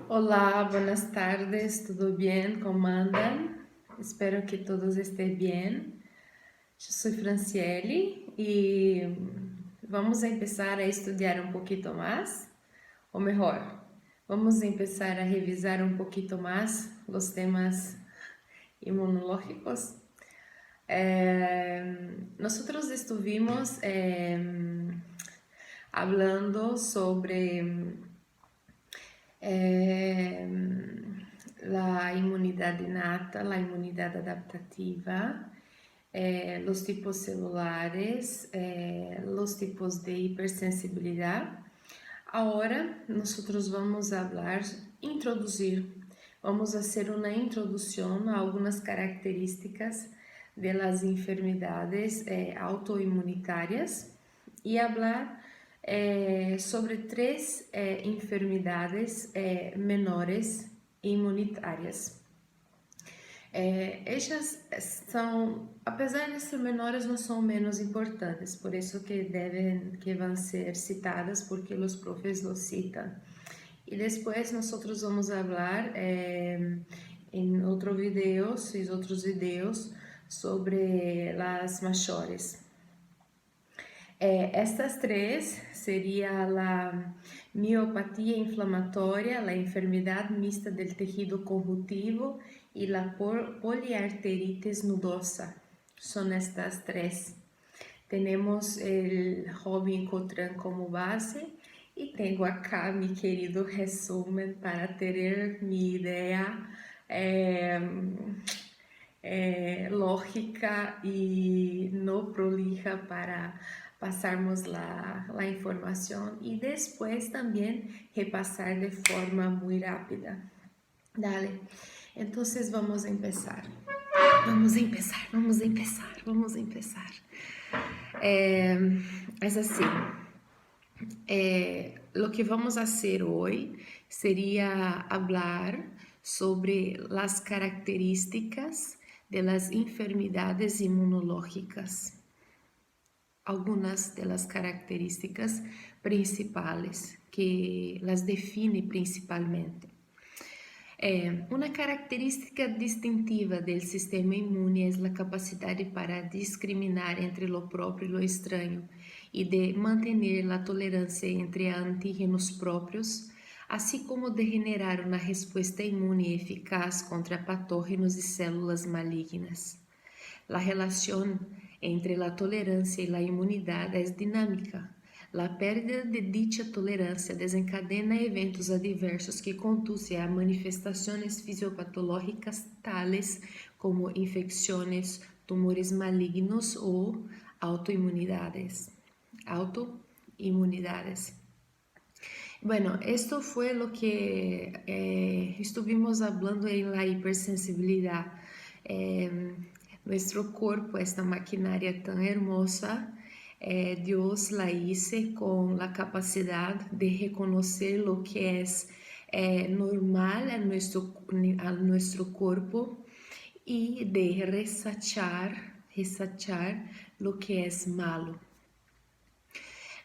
Olá, buenas tardes, tudo bem? Como andam? Espero que todos estejam bem. Eu sou Franciele e vamos começar a estudar um pouquinho mais, ou melhor, vamos começar a revisar um pouquinho mais os temas imunológicos. Nós estivemos hablando sobre eh, la inmunidad innata, la inmunidad adaptativa, los tipos celulares, los tipos de hipersensibilidad. Ahora nosotros vamos a hablar, vamos a hacer una introducción a algunas características de las enfermedades autoinmunitarias y hablar sobre tres enfermedades menores imunitárias. Elas são, apesar de ser menores, não são menos importantes, por isso que vão ser citadas, porque os profes lo citam. E depois nós vamos falar em outros vídeos sobre as maiores. Estas três seriam a miopatia inflamatória, a enfermidade mista del tejido conjuntivo e a poliarteritis nodosa. São estas três. Temos o Robin Cotran como base e tenho acá mi querido resumen para ter minha ideia lógica e não prolija para passarmos a informação e depois também repassar de forma muito rápida. Dale. Então, vamos começar. Vamos começar. É assim. Lo que vamos fazer hoje seria falar sobre as características de las enfermedades inmunológicas. Algunas de las características principales que las define principalmente. Una característica distintiva del sistema inmune es la capacidad para discriminar entre lo propio y lo extraño y de mantener la tolerancia entre antígenos propios, así como de generar una respuesta inmune eficaz contra patógenos y células malignas. La relación entre la tolerancia y la inmunidad es dinámica. La pérdida de dicha tolerancia desencadena eventos adversos que conducen a manifestaciones fisiopatológicas tales como infecciones, tumores malignos o autoinmunidades. Bueno, esto fue lo que estuvimos hablando en la hipersensibilidad. Nuestro cuerpo, esta maquinaria tan hermosa, Dios la hizo con la capacidad de reconocer lo que es normal a nuestro cuerpo y de resachar lo que es malo.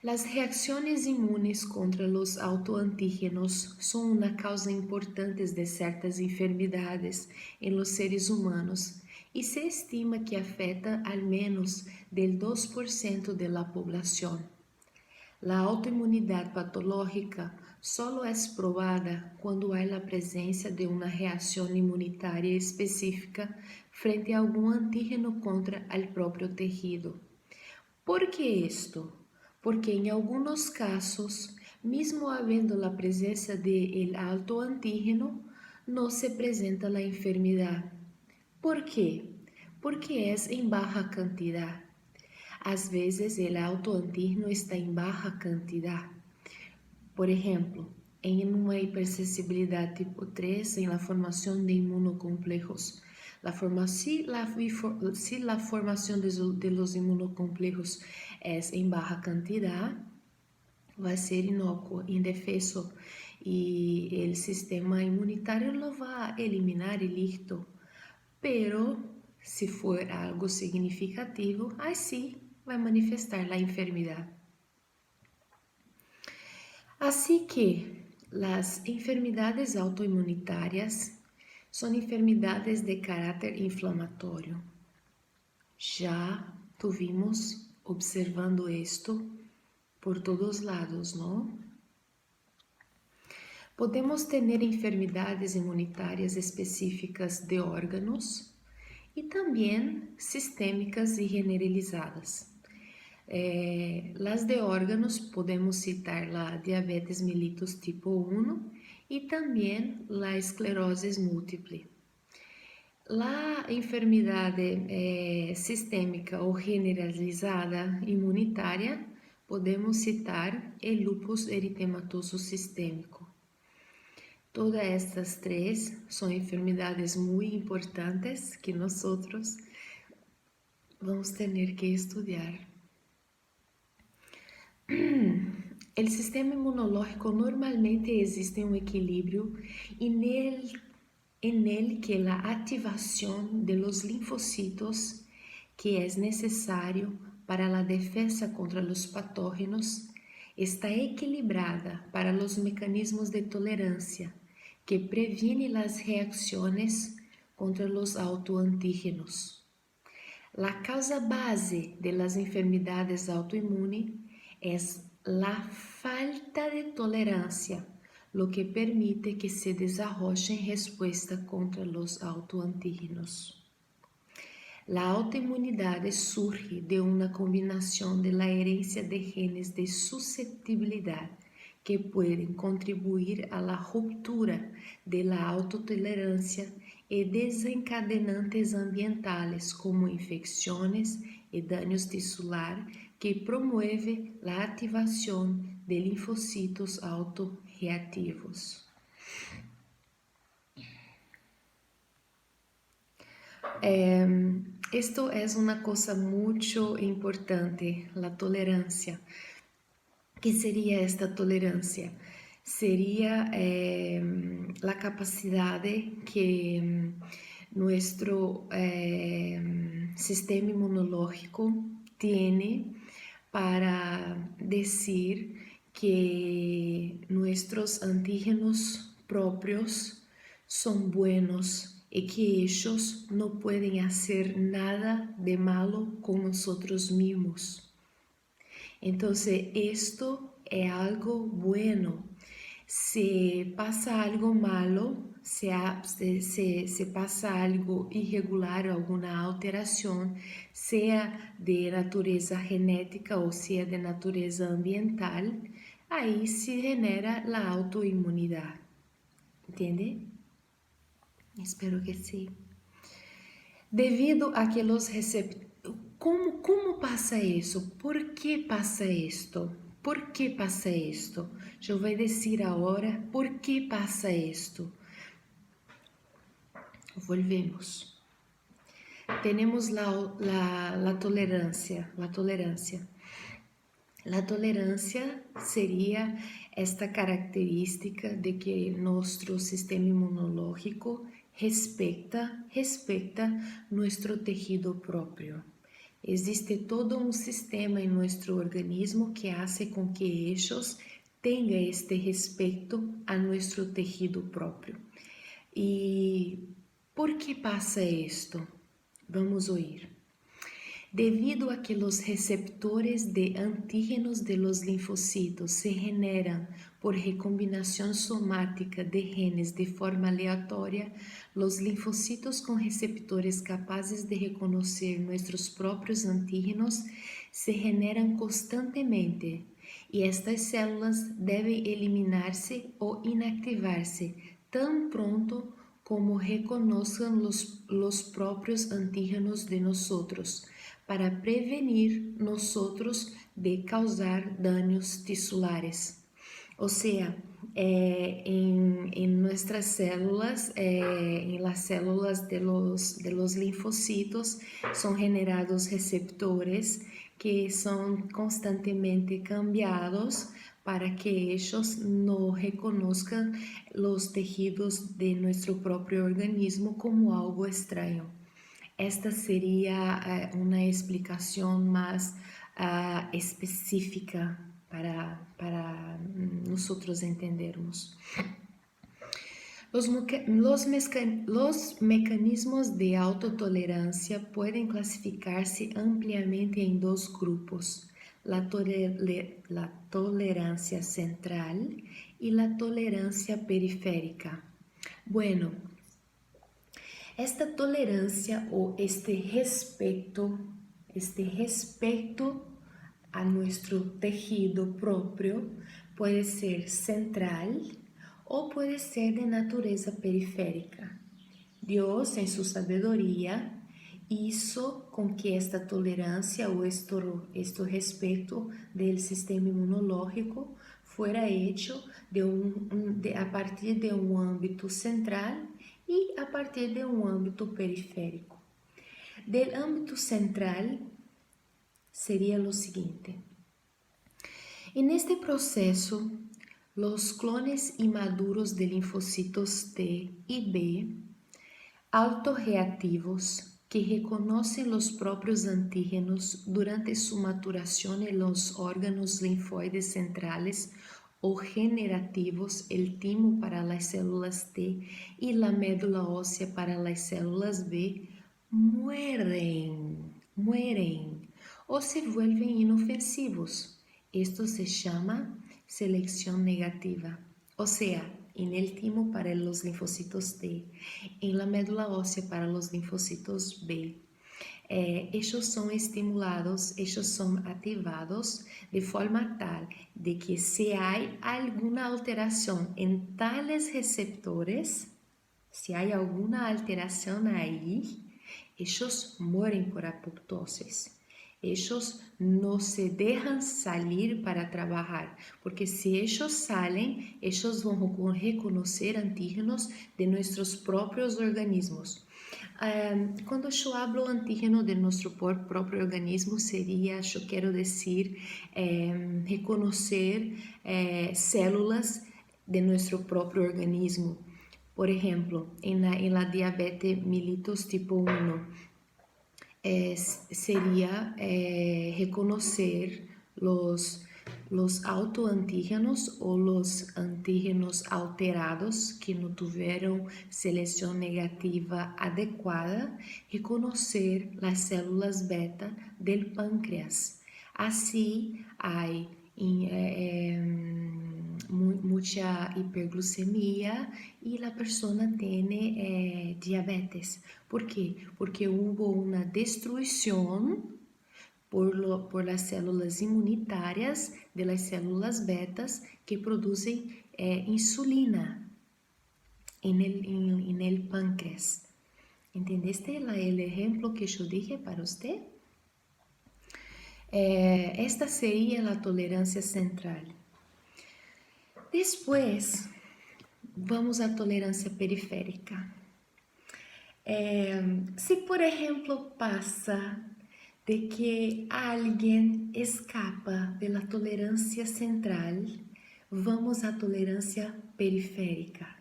Las reacciones inmunes contra los autoantígenos son una causa importante de ciertas enfermedades en los seres humanos y se estima que afecta al menos del 2% de la población. La autoinmunidad patológica solo es probada cuando hay la presencia de una reacción inmunitaria específica frente a algún antígeno contra el propio tejido. ¿Por qué esto? Porque en algunos casos, mismo habiendo la presencia del autoantígeno, no se presenta la enfermedad. ¿Por qué? Porque es en baja cantidad. Às vezes, el autoantígeno está en baja cantidad. Por ejemplo, en una hipersensibilidad tipo 3, en la formación de inmunocomplejos. Si la formación de los inmunocomplejos es en baja cantidad, va a ser inocuo, indefenso, y el sistema inmunitario lo va a eliminar y listo. Pero si fuera algo significativo, aí sí vai manifestar la enfermedad. Así que Las enfermedades autoinmunitarias son enfermedades de carácter inflamatorio. Ya tuvimos observando esto por todos lados, ¿no? Podemos tener enfermedades inmunitarias específicas de órganos e também sistêmicas e generalizadas. Las de órganos podemos citar la diabetes mellitus tipo 1 e também la esclerose múltiple. La enfermidade sistêmica ou generalizada imunitária, podemos citar o lúpus eritematoso sistêmico. Todas estas três são enfermidades muito importantes que nós vamos ter que estudar. O sistema imunológico normalmente existe um equilíbrio en el que la activación de los linfocitos que es necesario para la defensa contra los patógenos está equilibrada para los mecanismos de tolerancia que previenen las reacciones contra los autoantígenos. La causa base de las enfermedades autoinmunes es la falta de tolerancia, lo que permite que se desarrollen respuesta contra los autoantígenos. La autoinmunidad surge de una combinación de la herencia de genes de susceptibilidad que pueden contribuir a la ruptura de la autotolerancia y desencadenantes ambientales como infecciones y daños tisular que promueve la activación de linfocitos autorreactivos. Esto es una cosa muito importante, la tolerancia. ¿Qué sería esta tolerancia? Sería la capacidad que nuestro sistema inmunológico tiene para decir que nuestros antígenos propios son buenos y que ellos no pueden hacer nada de malo con nosotros mismos. Entonces, esto es algo bueno. Si pasa algo malo, se pasa algo irregular, alguna alteración, sea de natureza genética o sea de natureza ambiental, ahí se genera la autoinmunidad. ¿Entiende? Espero que sí. Devido a que los receptores... ¿Cómo pasa eso? ¿Por qué pasa esto? ¿Por qué pasa esto? Yo voy a decir ahora por qué pasa esto. Volvemos. Tenemos la tolerancia. La tolerancia sería esta característica de que nuestro sistema inmunológico respeta nuestro tejido propio. Existe todo un sistema en nuestro organismo que hace con que ellos tengan este respeto a nuestro tejido propio. ¿Y por qué pasa esto? Vamos a oír. Devido a que los receptores de antígenos de los linfocitos se generan por recombinación somática de genes de forma aleatoria, los linfocitos con receptores capaces de reconocer nuestros propios antígenos se generan constantemente y estas células deben eliminarse o inactivarse tan pronto como reconozcan los propios antígenos de nosotros, para prevenir nosotros de causar daños tisulares. O sea, en nuestras células, en las células de los linfocitos, son generados receptores que son constantemente cambiados para que ellos no reconozcan los tejidos de nuestro propio organismo como algo extraño. Esta seria uma explicação mais específica nosotros entendermos. Los mecanismos de autotolerancia pueden clasificarse ampliamente en dos grupos, la tolerancia central y la tolerancia periférica. Bueno, esta tolerancia o este respeto a nuestro tejido propio puede ser central ou pode ser de natureza periférica. Deus, em sua sabedoria, hizo com que esta tolerância ou este respeto do sistema imunológico fuera hecho a partir de um âmbito central e a partir de um âmbito periférico. Del âmbito central seria o seguinte: neste processo, los clones inmaduros de linfocitos T y B, autoreactivos, que reconocen los propios antígenos durante su maturación en los órganos linfoides centrales o generativos, el timo para las células T y la médula ósea para las células B, mueren o se vuelven inofensivos. Esto se llama selección negativa, o sea, en el timo para los linfocitos T, en la médula ósea para los linfocitos B. Ellos son estimulados, ellos son activados de forma tal de que si hay alguna alteración en tales receptores, si hay alguna alteración ahí, ellos mueren por apoptosis. Ellos no se dejan salir para trabajar, porque si ellos salen, ellos van a reconocer antígenos de nuestros propios organismos. Quando eu hablo antígeno de nosso próprio organismo, seria, eu quero dizer, reconhecer células de nosso próprio organismo. Por exemplo, em la diabetes mellitus tipo 1, sería reconocer los autoantígenos o los antígenos alterados que no tuvieron selección negativa adecuada, reconocer las células beta del páncreas. Así hay mucha hiperglucemia y la persona tiene diabetes. ¿Por qué? Porque hubo una destrucción por las células inmunitarias de las células betas que producen insulina en el páncreas. ¿Entendiste el ejemplo que yo dije para usted? Esta sería la tolerancia central. Después, vamos a tolerancia periférica. Si, por ejemplo, pasa de que alguien escapa de la tolerancia central, vamos a tolerancia periférica.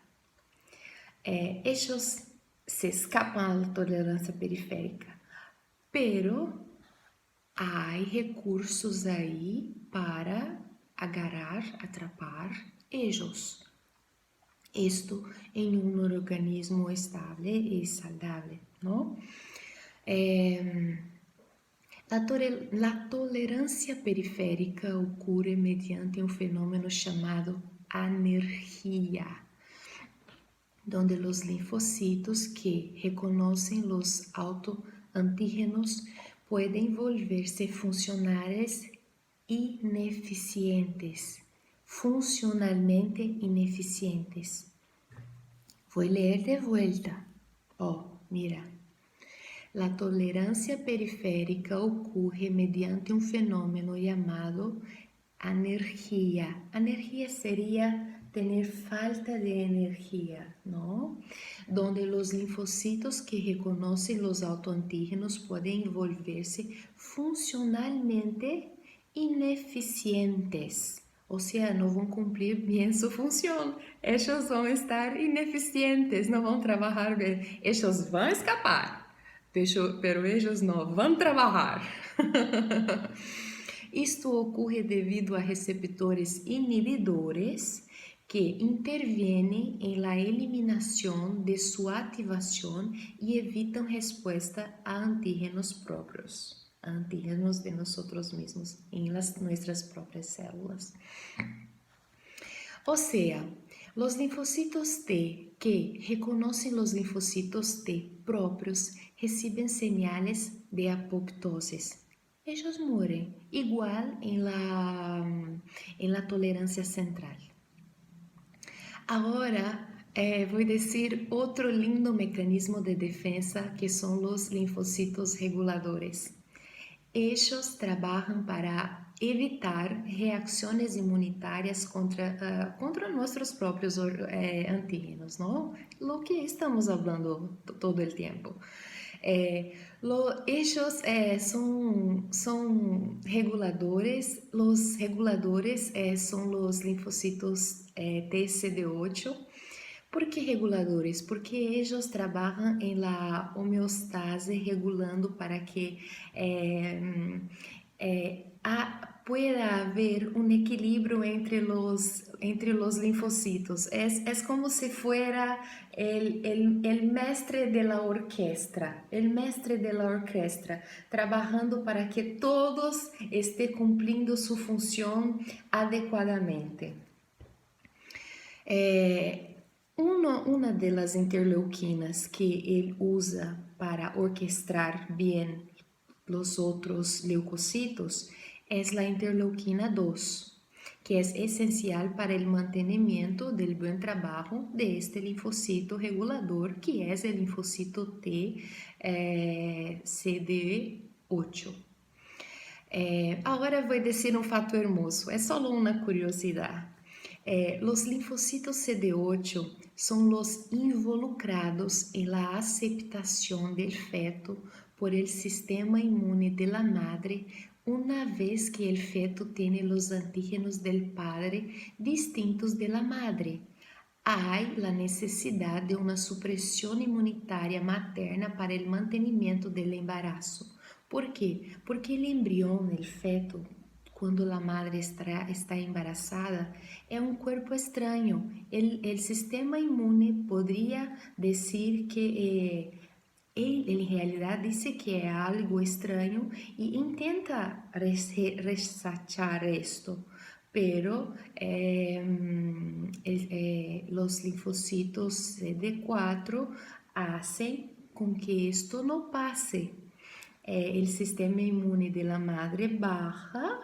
Ellos se escapan a la tolerancia periférica, pero hay recursos ahí para agarrar, atrapar ellos. Esto en un organismo estable y saludable, ¿no? La tolerancia periférica ocurre mediante un fenómeno llamado anergia, donde los linfocitos que reconocen los autoantígenos pueden volverse funcionalmente ineficientes. Voy a leer de vuelta. Mira. La tolerancia periférica ocurre mediante un fenómeno llamado anergia. Anergia sería tener falta de energía, ¿no? Donde los linfocitos que reconocen los autoantígenos pueden volverse funcionalmente ineficientes. O sea, no van a cumplir bien su función. Ellos van a estar ineficientes, no van a trabajar bien. Ellos van a escapar, pero ellos no van a trabajar. Isto ocorre devido a receptores inhibidores que intervienen en la eliminación de su activación y evitan respuesta a antígenos propios, a antígenos de nosotros mismos en nuestras propias células. O sea, los linfocitos T que reconocen los linfocitos T propios reciben señales de apoptosis. Ellos mueren, igual en la tolerancia central. Ahora voy a decir otro lindo mecanismo de defensa que son los linfocitos reguladores. Ellos trabajan para evitar reacciones inmunitarias contra nuestros propios antígenos, ¿no? Lo que estamos hablando todo el tiempo. Ellos son reguladores. Los reguladores son los linfocitos TCD8. ¿Por qué reguladores? Porque ellos trabajan en la homeostase, regulando para que pueda haber un equilibrio entre los linfocitos. Es como si fuera el mestre de la orquesta, trabajando para que todos estén cumpliendo su función adecuadamente. Una de las interleuquinas que él usa para orquestar bien los otros leucocitos es la interleuquina 2, que es esencial para el mantenimiento del buen trabajo de este linfocito regulador, que es el linfocito T CD8. Ahora voy a decir un fato hermoso, es solo una curiosidad. Los linfocitos CD8 son los involucrados en la aceptación del feto por el sistema inmune de la madre una vez que el feto tiene los antígenos del padre distintos de la madre. Hay la necesidad de una supresión inmunitaria materna para el mantenimiento del embarazo. ¿Por qué? Porque el embrión, el feto, cuando la madre está embarazada, es un cuerpo extraño. El sistema inmune podría decir que él en realidad dice que es algo extraño y intenta rechazar esto, pero los linfocitos CD4 hacen con que esto no pase. El sistema inmune de la madre baja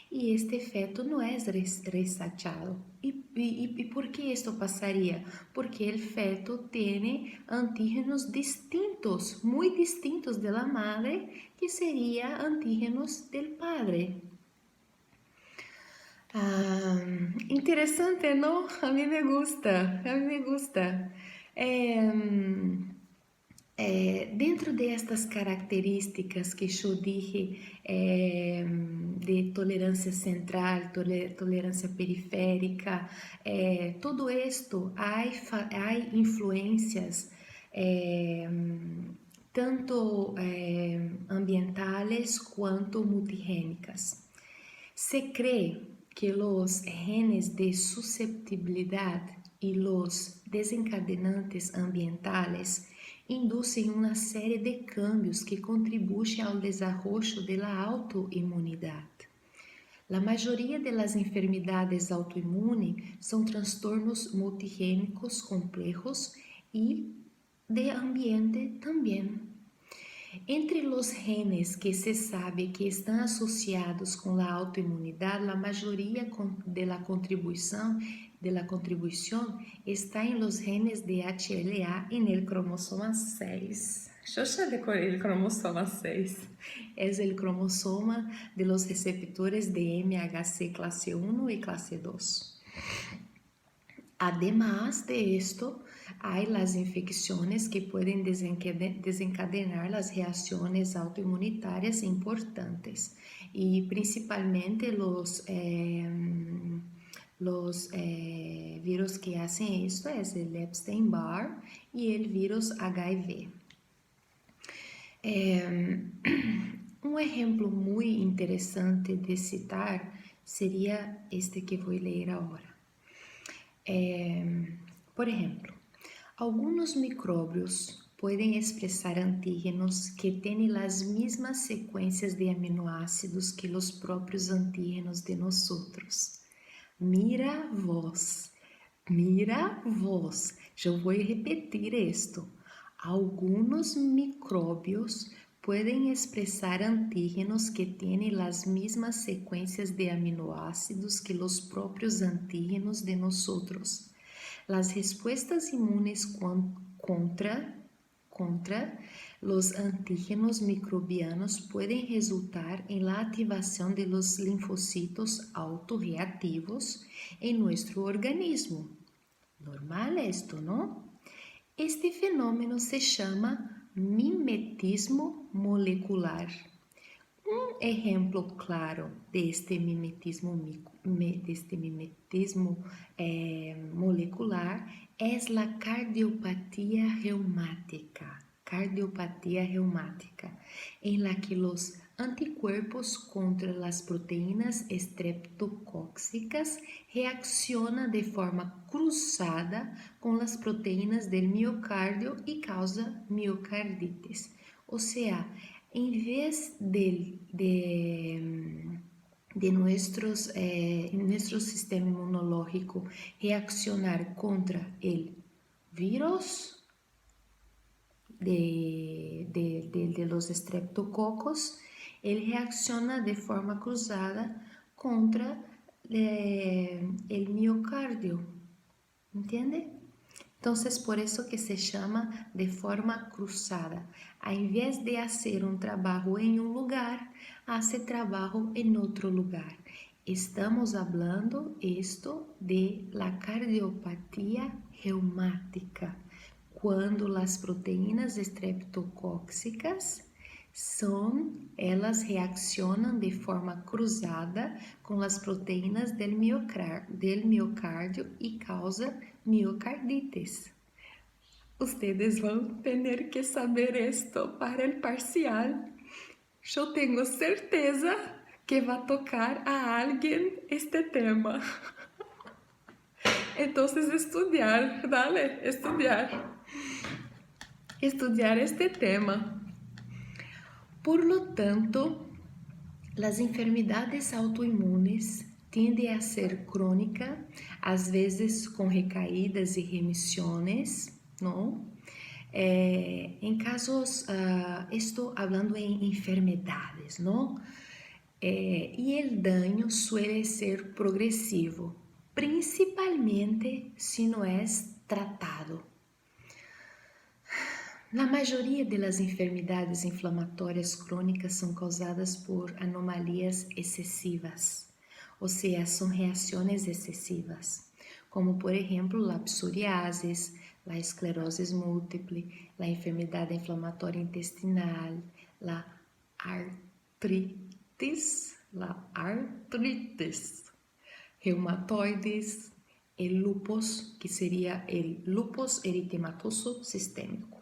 y este feto no es rechazado. ¿Y por qué esto pasaría? Porque el feto tiene antígenos distintos, muy distintos de la madre, que serían antígenos del padre. Interesante, ¿no? A mí me gusta, dentro de estas características que yo dije de tolerancia central, tolerancia periférica, todo esto hay influencias tanto ambientales quanto multigénicas. Se cree que los genes de susceptibilidad y los desencadenantes ambientales inducem uma série de cambios que contribuem ao desarrollo de la autoinmunidade. La mayoría de las enfermedades autoinmunes são transtornos multigénicos complejos e de ambiente também. Entre los genes que se sabe que estão associados com la autoinmunidade, a maioria de la contribuição está en los genes de HLA en el cromosoma 6. Yo ya decoré el cromosoma 6. Es el cromosoma de los receptores de MHC clase 1 y clase 2. Además de esto, hay las infecciones que pueden desencadenar las reacciones autoinmunitarias importantes y principalmente los virus que hacen esto es el Epstein-Barr y el virus HIV. Um exemplo muito interessante de citar seria este que vou ler agora. Por exemplo, alguns micróbios podem expressar antígenos que têm as mesmas sequências de aminoácidos que os próprios antígenos de nós outros. Mira vos, eu vou repetir isto. Alguns micróbios podem expressar antígenos que têm as mesmas sequências de aminoácidos que os próprios antígenos de nós outros. Las respuestas inmunes contra los antígenos microbianos pueden resultar en la activación de los linfocitos autorreactivos en nuestro organismo. Normal esto, ¿no? Este fenómeno se llama mimetismo molecular. Un ejemplo claro de este mimetismo molecular es la cardiopatía reumática, en la que los anticuerpos contra las proteínas estreptocóxicas reaccionan de forma cruzada con las proteínas del miocardio y causa miocarditis. O sea, em vez de nuestro sistema inmunológico reaccionar contra el virus de los estreptococos, ele reacciona de forma cruzada contra el miocardio, ¿entiende? Entonces, por eso que se llama de forma cruzada. A invés de hacer un trabajo en un lugar, hace trabajo en otro lugar. Estamos hablando esto de la cardiopatía reumática, quando as proteínas estreptocóxicas elas reaccionam de forma cruzada com as proteínas del miocárdio e causa miocarditis. Ustedes vão ter que saber esto para el parcial. Eu tenho certeza que vai tocar a alguém este tema. Então, estudiar, dale, estudiar este tema. Por lo tanto, las enfermedades autoinmunes tendem a ser crônicas, às vezes com recaídas e remissões, não? Em casos, estou falando em enfermedades, não? E o dano suele ser progressivo, principalmente se não é tratado. Na maioria das enfermidades inflamatórias crônicas são causadas por anomalias excessivas, ou seja, são reações excessivas, como por exemplo a psoriasis, a esclerose múltiple, a enfermidade inflamatória intestinal, a artritis, reumatoides, o lupus, que seria o lupus eritematoso sistémico.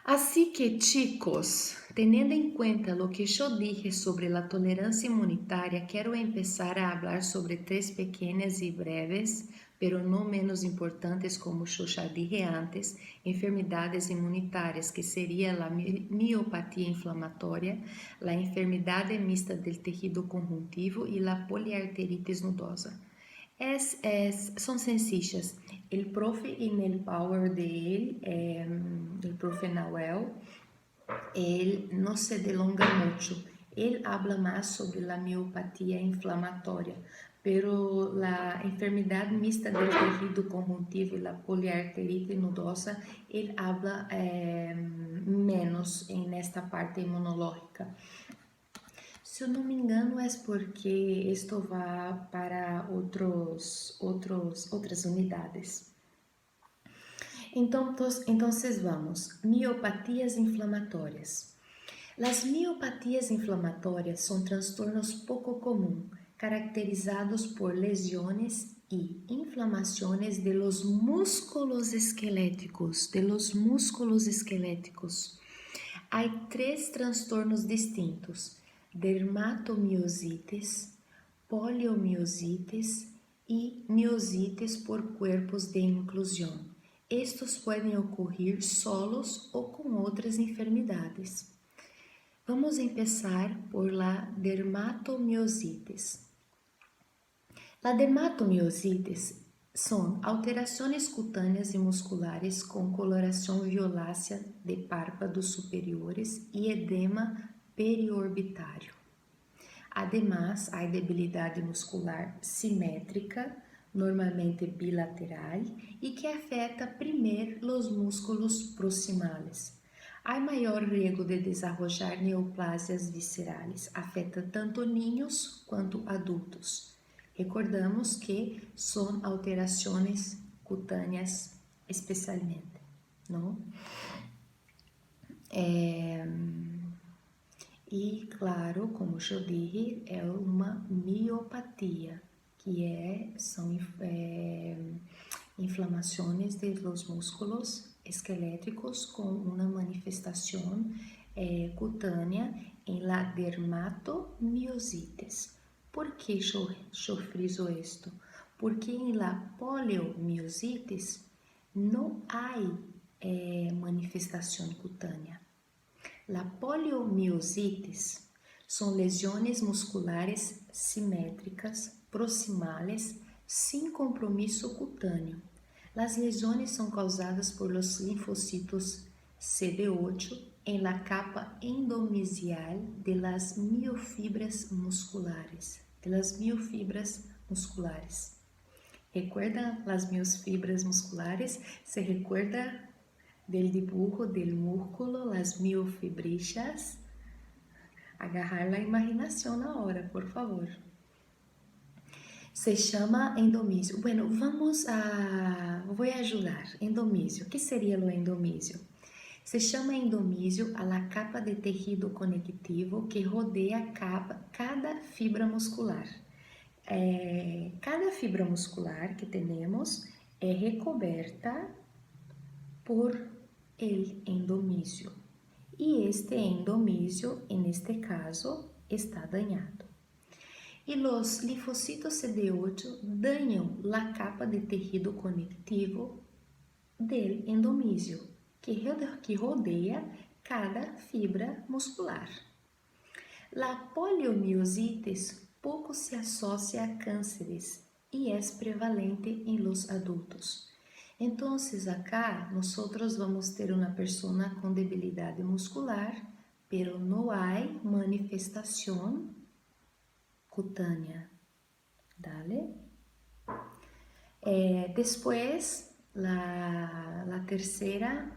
Así que, chicos, teniendo en cuenta lo que yo dije sobre la tolerancia inmunitaria, quiero empezar a hablar sobre 3 pequeñas y breves, pero no menos importantes, como yo ya dije antes, enfermedades inmunitarias, que sería la miopatía inflamatoria, la enfermedad mixta del tejido conjuntivo y la poliarteritis nodosa. Son sencillas. El profe en el power de él, el profe Nahuel, él no se delonga mucho. Él habla más sobre la miopatía inflamatoria, pero la enfermedad mixta del tejido conjuntivo y la poliarteritis nodosa, él habla menos en esta parte inmunológica. Se eu não me engano, é porque isto vai para outras unidades. Então, vamos. Miopatías inflamatórias. As miopatias inflamatórias são transtornos pouco comuns, caracterizados por lesiones e inflamações de los músculos esqueléticos, Há 3 transtornos distintos: dermatomiosites, poliomiosites e miosites por cuerpos de inclusão. Estes podem ocorrer solos ou com outras enfermidades. Vamos começar por la dermatomiosites. La dermatomiosites são alterações cutâneas e musculares com coloração violácea de párpados superiores e edema periorbitário. Además, há debilidade muscular simétrica, normalmente bilateral, e que afeta primeiro os músculos proximales. Há maior risco de desarrollar neoplasias viscerales, afeta tanto niños quanto adultos. Recordamos que são alterações cutâneas especialmente, não? E, claro, como eu disse, é uma miopatia, que são inflamações de los músculos esqueléticos com uma manifestação cutânea em la dermatomiosites. ¿Por que eu friso isto? Porque em la poliomiositis não há manifestação cutânea. La poliomiositis são lesões musculares simétricas, proximales, sem compromisso cutâneo. As lesões são causadas por los linfocitos CD8 em la capa endomisial de las miofibras musculares. ¿Recuerda las miofibras musculares? ¿Se recuerda del dibujo del músculo, las miofibrichas? Agarrar la imaginación ahora, por favor. Se chama endomísio. Bueno, vou ajudar. Endomísio. O que seria o endomísio? Se chama endomísio a la capa de tejido conectivo que rodeia cada fibra muscular. Cada fibra muscular que temos é recoberta por el endomísio. E este endomísio, neste caso, está dañado. E os linfocitos CD8 dañam a capa de tejido conectivo del endomísio, que rodeia cada fibra muscular. La poliomiositis pouco se associa a cânceres e é prevalente em los adultos. Então, acá, nós vamos ter uma pessoa com debilidade muscular, pero não há manifestação cutânea. Dale? Depois, a terceira,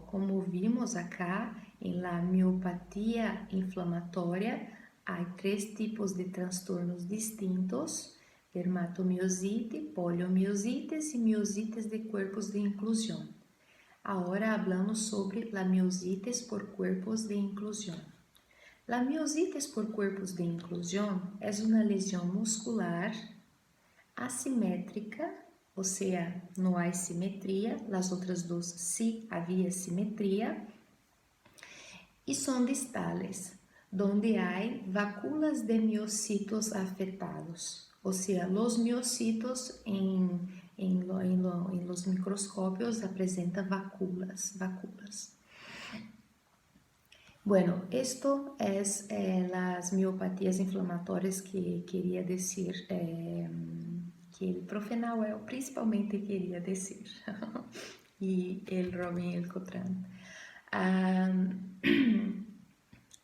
como vimos acá, em la miopatia inflamatória, há 3 tipos de transtornos distintos: dermatomiosite, poliomiosites e miosites de cuerpos de inclusão. Agora hablamos sobre la miositis por cuerpos de inclusão. La miositis por cuerpos de inclusão é uma lesão muscular assimétrica, ou seja, não há simetria, as outras duas sim havia simetria, e são distales, donde há vacuolas de miocitos afetados, ou seja, os miocitos em los microscópios apresentam vacuolas. Bueno, esto es las miopatías inflamatórias que queria dizer, que o profe Nauel principalmente queria dizer, e el Robin e el Cotran.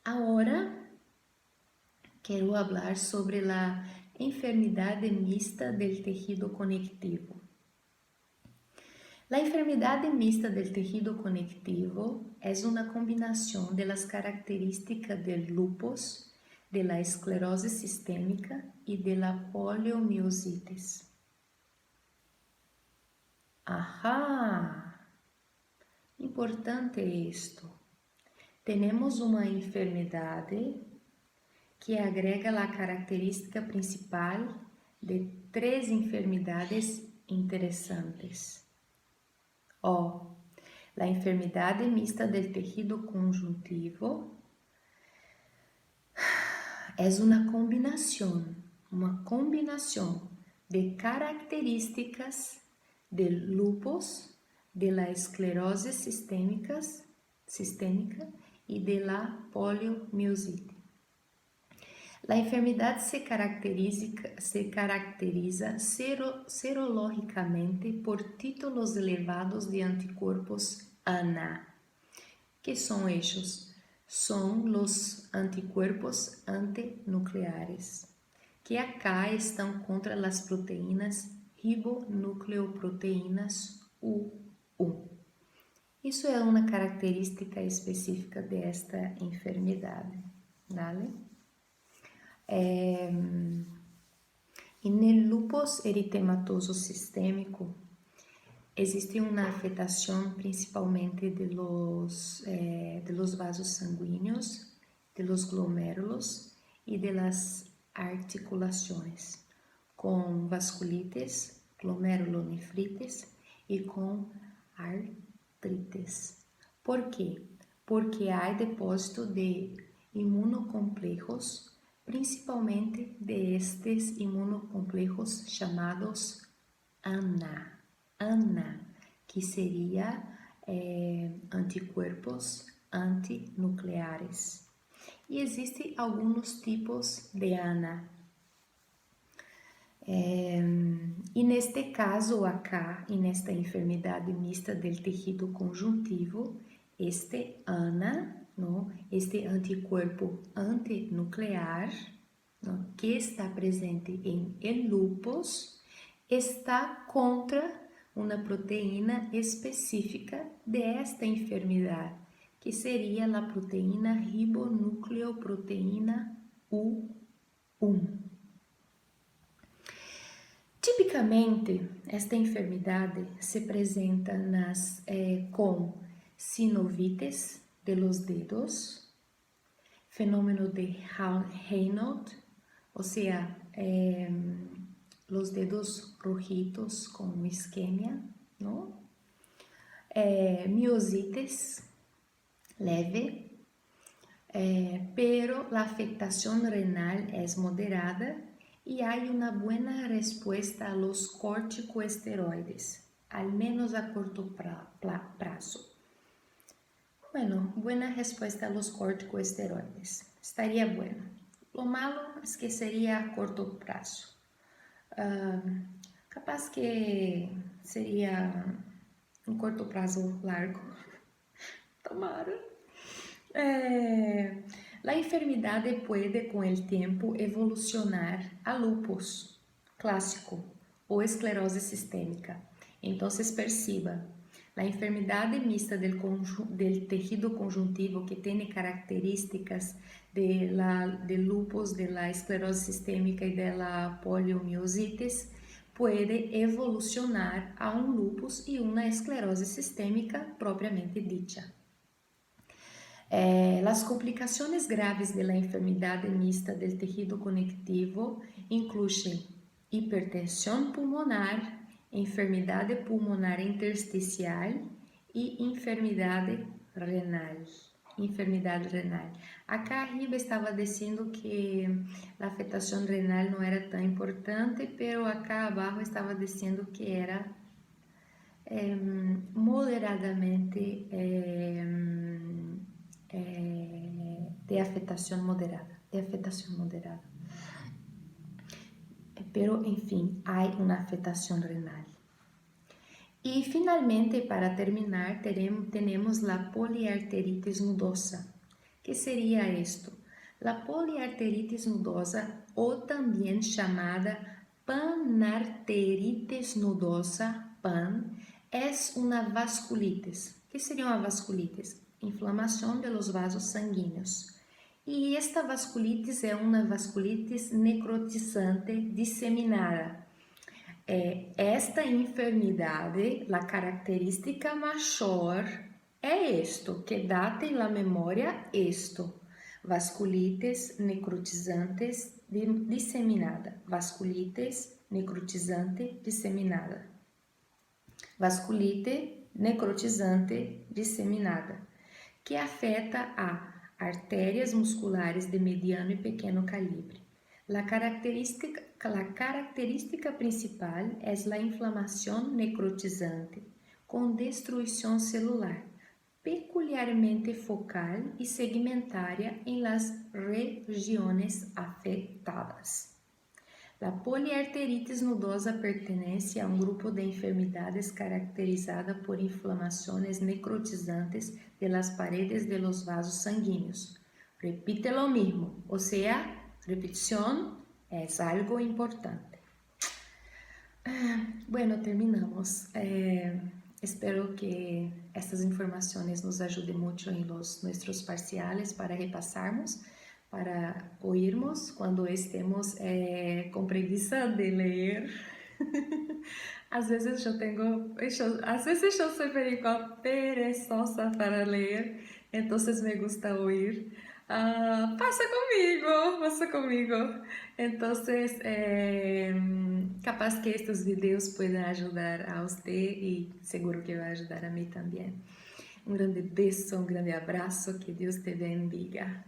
Agora, quero falar sobre a enfermidade mista del tejido conectivo. La enfermedade mista del tejido conectivo es una combinación de las características del lupus, de la esclerosis sistémica y de la poliomiositis. Ajá! Importante esto. Tenemos uma enfermedade que agrega a característica principal de 3 enfermidades interessantes. La enfermidade mista del tejido conjuntivo é uma combinação de características del lupus, de la esclerose sistémica y de la poliomielite. La enfermedad se caracteriza serológicamente por títulos elevados de anticuerpos ANA. ¿Qué son ellos? Son los anticuerpos antinucleares, que acá estão contra as proteínas ribonucleoproteínas U1. Isso é uma característica específica desta enfermidade, ¿vale? E no lupus eritematoso sistémico existe uma afetação principalmente de los vasos sanguíneos, de los glomérulos e de las articulações, com vasculites, glomerulonefrites e com artrites. Por quê? Porque há depósito de imunocomplejos, principalmente de estes imunocomplejos chamados ANA, que seria anticuerpos antinucleares. E existem alguns tipos de ANA. E neste caso acá, e nesta enfermidade mista del tejido conjuntivo, este ANA, ¿no? Este anticuerpo antinuclear, ¿no? Que está presente em el lupus, está contra uma proteína específica desta enfermidade, que seria a proteína ribonucleoproteína U1. Tipicamente, esta enfermidade se apresenta com sinovites de los dedos, fenômeno de Raynaud, ou seja, los dedos rojitos com isquemia, ¿no? Miositis leve, pero la afectación renal es moderada y hay una buena respuesta a los corticosteroides, al menos a corto plazo. Bueno, buena respuesta a los corticosteroides, estaría bueno. Lo malo es que sería a corto plazo. Capaz que seria um curto prazo largo. Tomara. La enfermidade pode, com o tempo, evolucionar a lupus clássico ou esclerose sistêmica. Então, perceba, a enfermidade mista del tejido conjuntivo que tem características de lupus, de la esclerose sistémica e de la poliomiositis, pode evolucionar a um lupus e uma esclerose sistémica propriamente dicha. As complicações graves da enfermidade mista del tejido conectivo incluem hipertensão pulmonar, enfermidade pulmonar intersticial e enfermidade renal. Acá arriba estava dizendo que a afetação renal não era tão importante, pero acá abaixo estava dizendo que era moderadamente de afetação moderada. Pero, enfim, há uma afetação renal. E, finalmente, para terminar, temos a poliarteritis nodosa. Que seria isto? A poliarteritis nodosa, ou também chamada panarteritis nodosa, PAN, é uma vasculitis. Que seria uma vasculitis? Inflamação dos vasos sanguíneos. E esta vasculitis é uma vasculitis necrotizante disseminada. Esta enfermidade, a característica maior é isto, que data em la memória isto, vasculitis necrotizantes disseminada, vasculitis necrotizante disseminada. Vasculite necrotizante disseminada, que afeta a artérias musculares de mediano e pequeno calibre. La característica principal es la inflamación necrotizante con destruição celular, peculiarmente focal y segmentaria en las regiones afetadas. La poliarteritis nodosa pertenece a um grupo de enfermedades caracterizada por inflamações necrotizantes de las paredes de los vasos sanguíneos. Repite lo mismo, o sea, repetición es algo importante. Bueno, terminamos. Espero que estas informações nos ajudem muito em nossos parciales para repassarmos, para oírmos quando estemos com preguiça de ler. Às vezes eu sou perezosa para ler, então me gusta oír. Pasa comigo. Então, capaz que estes vídeos puedan ajudar a você e seguro que vai ajudar a mim também. Um grande beijo, um grande abraço, que Deus te bendiga.